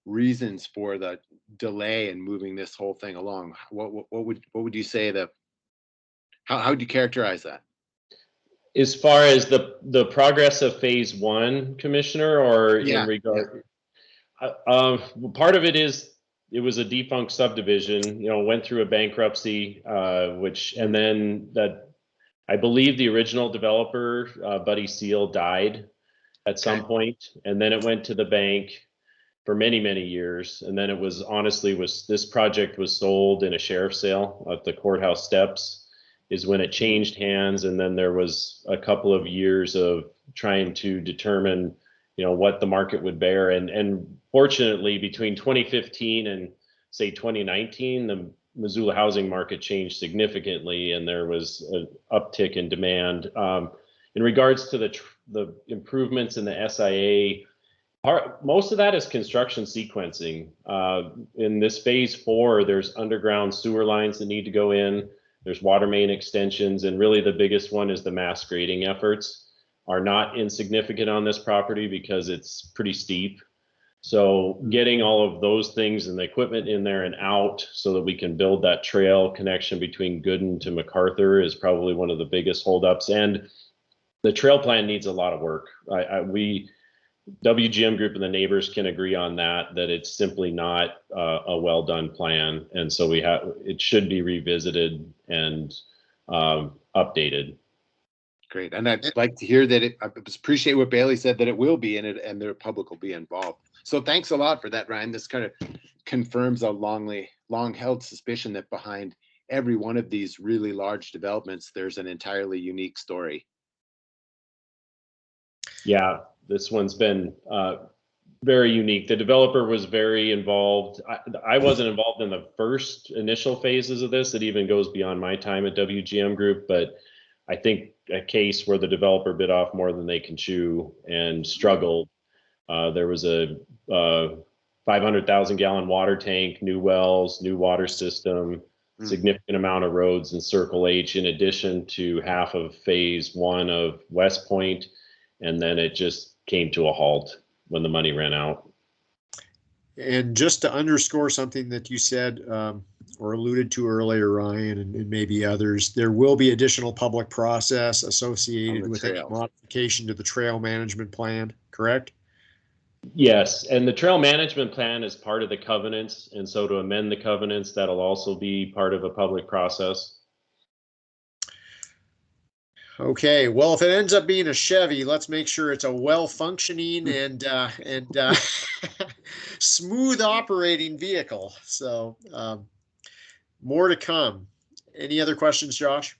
reasons for the delay in moving this whole thing along, what would you say how would you characterize that? As far as the progress of phase 1, Commissioner, or in regard, part of it is it was a defunct subdivision, went through a bankruptcy, and then that I believe the original developer, Buddy Seal, died at some point, and then it went to the bank for many, many years. And then this project was sold in a sheriff's sale at the courthouse steps is when it changed hands. And then there was a couple of years of trying to determine, what the market would bear. And fortunately, between 2015 and say 2019, Missoula housing market changed significantly, and there was an uptick in demand. In regards to the improvements in the SIA, most of that is construction sequencing. In this phase 4, there's underground sewer lines that need to go in. There's water main extensions, and really the biggest one is the mass grading efforts are not insignificant on this property because it's pretty steep. So getting all of those things and the equipment in there and out so that we can build that trail connection between Gooden to MacArthur is probably one of the biggest holdups. And the trail plan needs a lot of work. We WGM Group and the neighbors can agree on that it's simply not a well done plan. And so it should be revisited and updated. Great. And I'd like to hear that I appreciate what Bailey said, that it will be in it and the public will be involved. So thanks a lot for that, Ryan. This kind of confirms a long held suspicion that behind every one of these really large developments, there's an entirely unique story. Yeah, this one's been very unique. The developer was very involved. I wasn't involved in the first initial phases of this. It even goes beyond my time at WGM Group, but I think a case where the developer bit off more than they can chew and struggled. There was a 500,000 gallon water tank, new wells, new water system, significant amount of roads in Circle H, in addition to half of phase 1 of West Point. And then it just came to a halt when the money ran out. And just to underscore something that you said or alluded to earlier, Ryan, and maybe others, there will be additional public process associated with any modification to the trail management plan, correct? Yes, and the trail management plan is part of the covenants, and so to amend the covenants, that'll also be part of a public process. Okay, well, if it ends up being a Chevy, let's make sure it's a well-functioning and smooth operating vehicle. So more to come. Any other questions, Josh?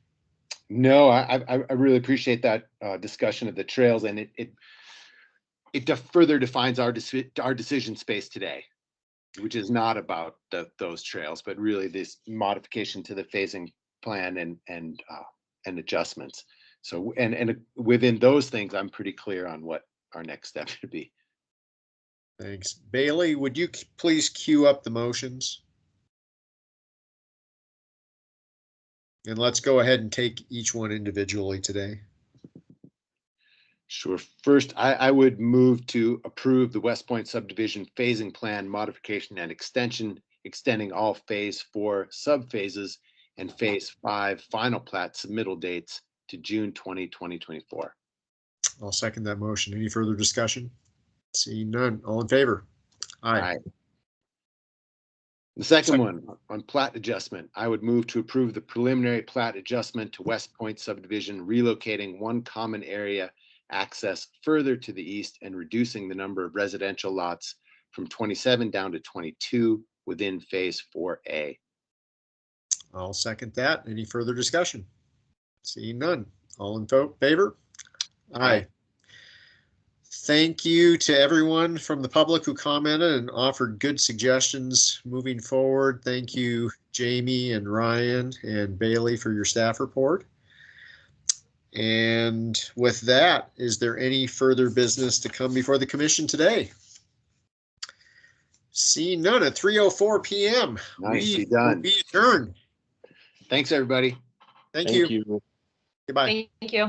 No, I really appreciate that discussion of the trails, and it further defines our decision space today, which is not about those trails, but really this modification to the phasing plan and adjustments. So and within those things, I'm pretty clear on what our next step should be. Thanks. Bailey, would you please queue up the motions? And let's go ahead and take each one individually today. Sure. First, I would move to approve the West Point subdivision phasing plan modification and extension, extending all phase 4 subphases and phase 5 final plat submittal dates to June 2024. I'll second that motion. Any further discussion? Seeing none. All in favor? Aye. The second one on plat adjustment, I would move to approve the preliminary plat adjustment to West Point subdivision, relocating one common area access further to the east and reducing the number of residential lots from 27 down to 22 within phase 4A. I'll second that. Any further discussion? Seeing none. All in favor? Aye. Thank you to everyone from the public who commented and offered good suggestions moving forward. Thank you, Jamie and Ryan and Bailey, for your staff report. And with that, is there any further business to come before the commission today? Seeing none at 3:04 p.m. Nicely done. We adjourn. Thanks, everybody. Thank you. You. Goodbye. Thank you.